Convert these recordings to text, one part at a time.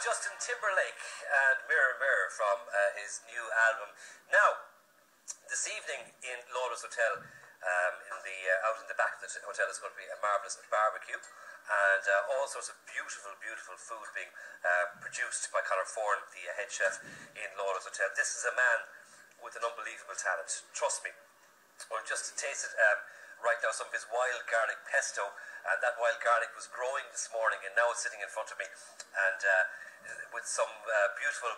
Justin Timberlake and Mirror Mirror from his new album. Now, this evening in Lawlors Hotel, out in the back of the hotel, is going to be a marvellous barbecue and all sorts of beautiful food being produced by Conor Foran, the head chef in Lawlors Hotel. This is a man with an unbelievable talent, trust me. We've just tasted right now some of his wild garlic pesto, and that wild garlic was growing this morning and now it's sitting in front of me, and with some beautiful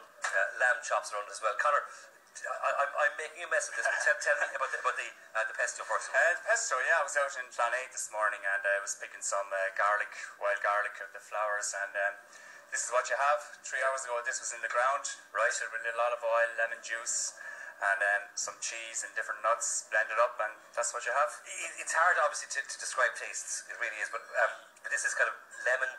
lamb chops around as well. Conor, I'm making a mess of this, but tell me about the pesto first. The pesto, yeah, I was out in Clonade this morning and I was picking some garlic, wild garlic of the flowers, and this is what you have. 3 hours ago this was in the ground, right, with a lot of oil, lemon juice, and some cheese and different nuts blended up, and that's what you have. It's hard obviously to describe tastes, it really is, but this is kind of lemon.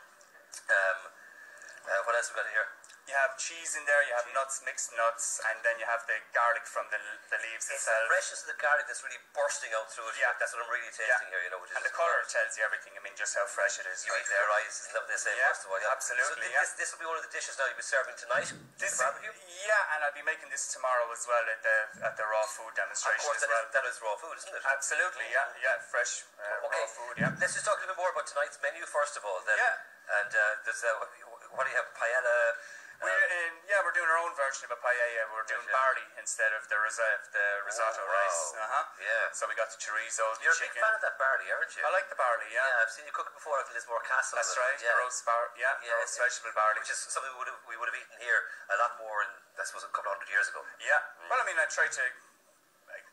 What else have we got in here? You have cheese in there, you have nuts, mixed nuts, and then you have the garlic from the leaves it's itself. The freshness of the garlic that's really bursting out through it. Yeah. That's what I'm really tasting here, you know. And the colour tells you everything. I mean, just how fresh it is. You eat with your eyes, isn't that what they say, first of all? Yeah, absolutely. So this will be one of the dishes now you'll be serving tonight, the barbecue? Yeah, and I'll be making this tomorrow as well at the raw food demonstration. Of course, that is raw food, isn't it? Absolutely, yeah, fresh raw food, yeah. Let's just talk a little bit more about tonight's menu, first of all, then. Yeah. And there's, what do you have, paella? We're doing our own version of a paella. We're doing barley instead of the risotto rice. Yeah. So we got the chorizo, the You're chicken. a big fan of that barley, aren't you? I like the barley, yeah. Yeah, I've seen you cook it before at Lismore Castle. That's right, roast vegetable barley. Which is something we would have eaten here a lot more in, I suppose, a couple of 100 years ago. Yeah. Well, I mean, I try to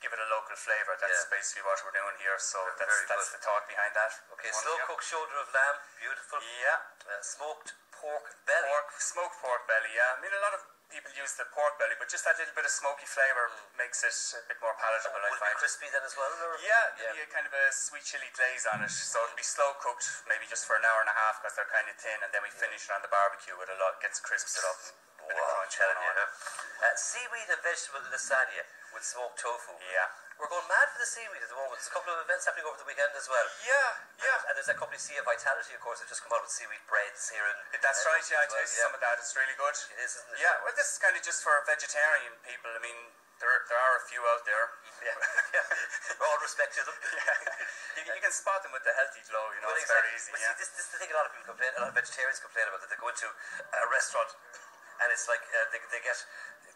give it a local flavour. That's basically what we're doing here, so that's the thought behind that. Okay, slow-cooked shoulder of lamb, beautiful. Yeah. Smoked pork belly. Smoked pork belly, yeah. I mean, a lot of people use the pork belly, but just that little bit of smoky flavour makes it a bit more palatable, I find. Will it be crispy then as well? Or? Yeah, there'll be a kind of a sweet chilli glaze on it, so it'll be slow-cooked, maybe just for an hour and a half, because they're kind of thin, and then we finish it on the barbecue with gets crisped it up. I'm telling you, seaweed and vegetable lasagna with smoked tofu. Yeah. We're going mad for the seaweed at the moment. There's a couple of events happening over the weekend as well. Yeah. And there's that company Sea of Vitality, of course, that just come out with seaweed breads here. That's right, yeah. I tasted some of that. It's really good. It is, isn't it? Yeah, well, this is kind of just for vegetarian people. I mean, there are a few out there. Yeah. All respect to them. Yeah. You can spot them with the healthy glow, you know, it's very easy. But see, this is the thing a lot of people complain, a lot of vegetarians complain about, that they go into a restaurant and it's like they get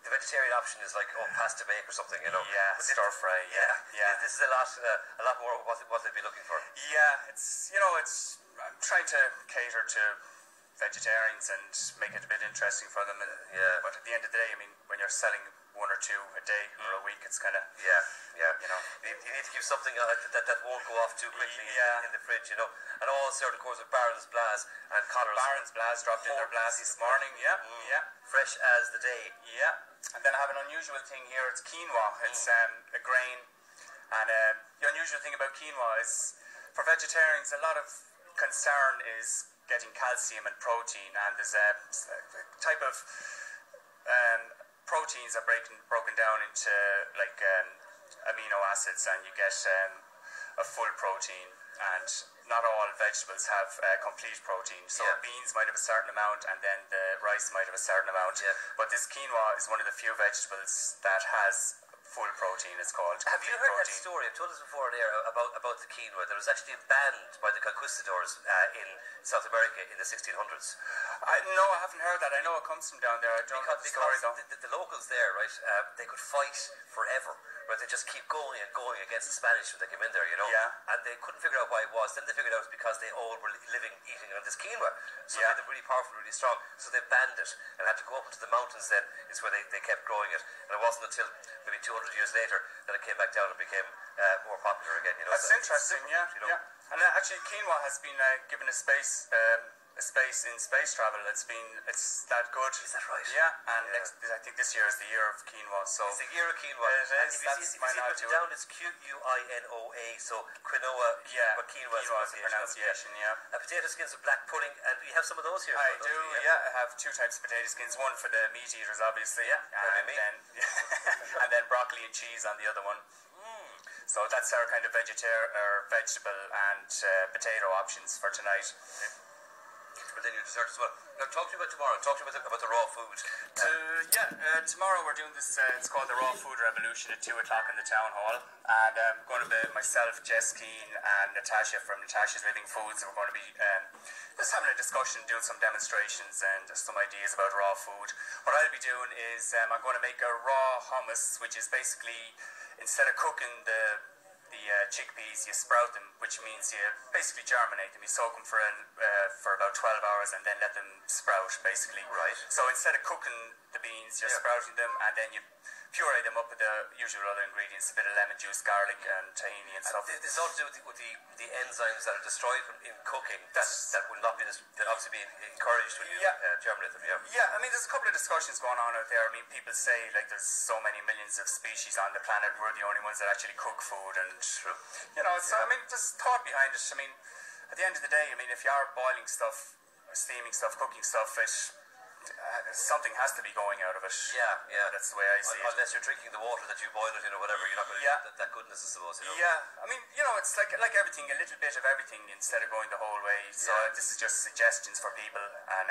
the vegetarian option is like pasta bake or something, you know. Yeah, stir fry. Yeah. This is a lot more what they'd be looking for. Yeah, it's I'm trying to cater to vegetarians and make it a bit interesting for them. But at the end of the day, I mean, when you're selling one or two a day or a week, it's kind of you know, you need to keep something that won't go off too quickly in the fridge, you know. And all served, of course, with Baron's Blas and Connor's. Baron's Blas dropped in their Blas this morning. Yeah, fresh as the day. Yeah, and then I have an unusual thing here. It's quinoa. It's a grain, and the unusual thing about quinoa is for vegetarians, a lot of concern is getting calcium and protein, and there's a type of proteins are broken down into like amino acids, and you get a full protein, and not all vegetables have complete protein. So beans might have a certain amount, and then the rice might have a certain amount. But this quinoa is one of the few vegetables that has full protein, it's called. Have you heard that story? I've told this before there about the quinoa that was actually banned by the conquistadors in South America in the 1600s. No, I haven't heard that. I know it comes from down there. I don't know the story though. The locals there, right, they could fight forever. Right, they just keep going and going against the Spanish when they came in there, you know. Yeah. And they couldn't figure out why it was. Then they figured out it was because they all were eating on this quinoa. So they made them really powerful, really strong. So they banned it and had to go up into the mountains then, is where they kept growing it. And it wasn't until maybe 200 years later that it came back down and became more popular again, you know. That's interesting, you know? And actually quinoa has been given a space in space travel. It's that good. Is that right? Yeah, and I think this year is the year of quinoa. So it's the year of quinoa. It is. If you see it down, it's Quinoa. So quinoa. But quinoa is the pronunciation. Potato skins with black pudding, and we have some of those here. I do. I have two types of potato skins. One for the meat eaters, obviously. And then broccoli and cheese on the other one. So that's our kind of vegetable and potato options for tonight. but then your dessert as well. Now, talk to me about tomorrow. Talk to me about the raw food. Tomorrow we're doing this, it's called the Raw Food Revolution at 2 o'clock in the town hall. And going to be myself, Jess Keane, and Natasha from Natasha's Living Foods. We're going to be just having a discussion, doing some demonstrations and some ideas about raw food. What I'll be doing is I'm going to make a raw hummus, which is basically, instead of cooking the chickpeas, you sprout them, which means you basically germinate them. You soak them for about 12 hours and then let them sprout, basically. Right. So instead of cooking the beans, you're sprouting them, and then you puree them up with the usual other ingredients, a bit of lemon juice, garlic and tahini and stuff. This is all to do with the enzymes that are destroyed in cooking that will not be obviously be encouraged when you germinate them. I mean, there's a couple of discussions going on out there. I mean, people say like there's so many millions of species on the planet, we're the only ones that actually cook food, and you know, so I mean, there's thought behind it. I mean, at the end of the day, I mean, if you are boiling stuff, steaming stuff, cooking stuff, something has to be going out of it. That's the way I see it. Unless you're drinking the water that you boil it in or whatever, you're not going to get that goodness, I suppose. You know? I mean, you know, it's like everything, a little bit of everything instead of going the whole way. So this is just suggestions for people, and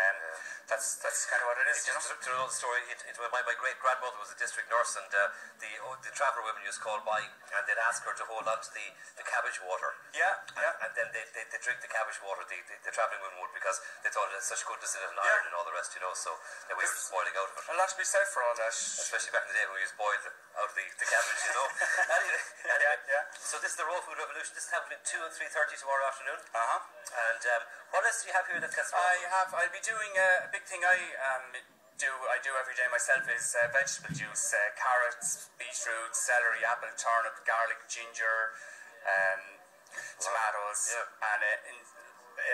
that's kind of what it is. Just to know the story, my great grandmother was a district nurse, and the traveller women used to call by, and they'd ask her to hold on to the cabbage water. And then they drink the cabbage water, the travelling women would, because they thought it had such goodness in it, and iron and all the rest, you know. So we were just boiling out of it. A lot to be said for all that. Especially back in the day when we used to boil out of the cabbage, you know. Anyway, so this is the Raw Food Revolution. This is happening 2 and 3:30 tomorrow afternoon. And what else do you have here that gets I'll be doing a big thing I do every day myself is vegetable juice, carrots, beetroot, celery, apple, turnip, garlic, ginger, tomatoes, and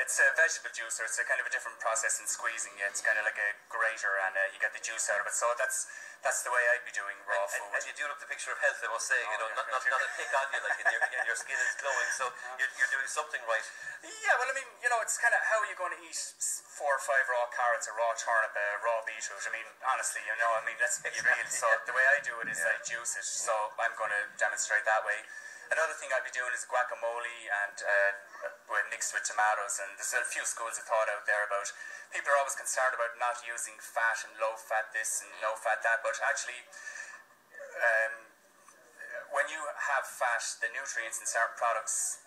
it's a vegetable juicer. It's a kind of a different process in squeezing it. It's kind of like a grater, and you get the juice out of it. So that's the way I'd be doing raw food. And you do look the picture of health, I must say. You know, not a pick on you, like your skin is glowing. So you're doing something right. Yeah, well, I mean, you know, it's kind of how are you going to eat 4 or 5 raw carrots, a raw turnip, a raw beetroot? I mean, honestly, you know, I mean, let's be real. So the way I do it is I juice it. So I'm going to demonstrate that way. Another thing I'd be doing is guacamole, and mixed with tomatoes. And there's a few schools of thought out there about, people are always concerned about not using fat and low fat this and low fat that, but actually when you have fat, the nutrients in certain products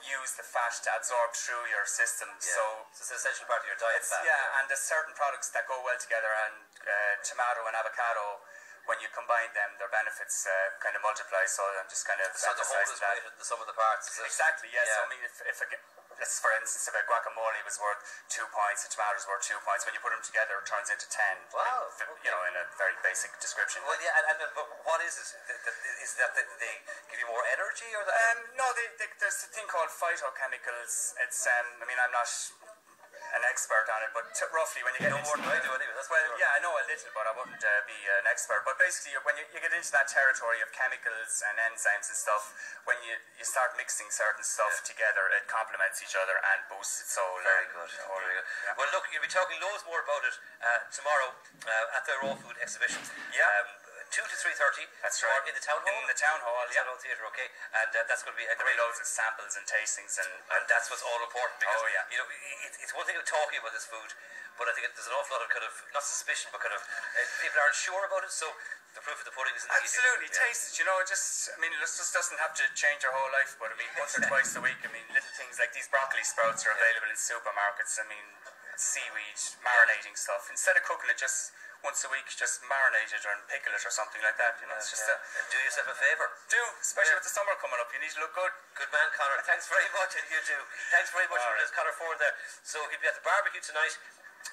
use the fat to absorb through your system. So it's an essential part of your diet. And there's certain products that go well together, and tomato and avocado, when you combine them, their benefits kind of multiply. So I'm just kind of so the whole is greater than the sum of the parts. Exactly. Yes. So I mean, let's for instance, if a guacamole was worth 2 points, a tomato's worth 2 points. When you put them together, it turns into 10. Wow. You know, in a very basic description. Well, but what is it? Is that they give you more energy, or no? There's a thing called phytochemicals. It's I mean, I'm not an expert on it, but roughly when you get more than I do anyway. I know a little, but I wouldn't be an expert. But basically, when you get into that territory of chemicals and enzymes and stuff, when you start mixing certain stuff together, it complements each other and boosts it. So very good. Very good. Well, look, you'll be talking loads more about it tomorrow at the Raw Food Exhibition. 2 to 3:30. That's right. In the town hall. In the town hall, Town hall theatre. Okay, and that's going to be a great loads of samples and tastings, and that's what's all important, because you know, it's one thing of talking about this food, but I think there's an awful lot of kind of, not suspicion, but kind of people aren't sure about it. So the proof of the pudding is in the eating. Absolutely, taste it. You know, I mean, it just doesn't have to change your whole life, but I mean, once or twice a week. I mean, little things like these broccoli sprouts are available in supermarkets. I mean, seaweed, marinating stuff. Instead of cooking it just once a week, just marinate it or pickle it or something like that. You know, it's just and do yourself a favour. Especially with the summer coming up. You need to look good. Good man, Conor. Thanks very much, and you too. Thanks very much for this, Conor Foran there. So he'll be at the barbecue tonight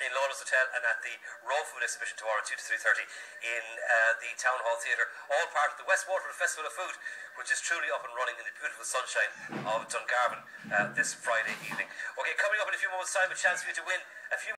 in Lawlors Hotel, and at the Raw Food Exhibition tomorrow 2 to 3:30 in the Town Hall Theatre, all part of the Westwater Festival of Food, which is truly up and running in the beautiful sunshine of Dungarvan this Friday evening. Okay, coming up in a few moments' time, a chance for you to win a few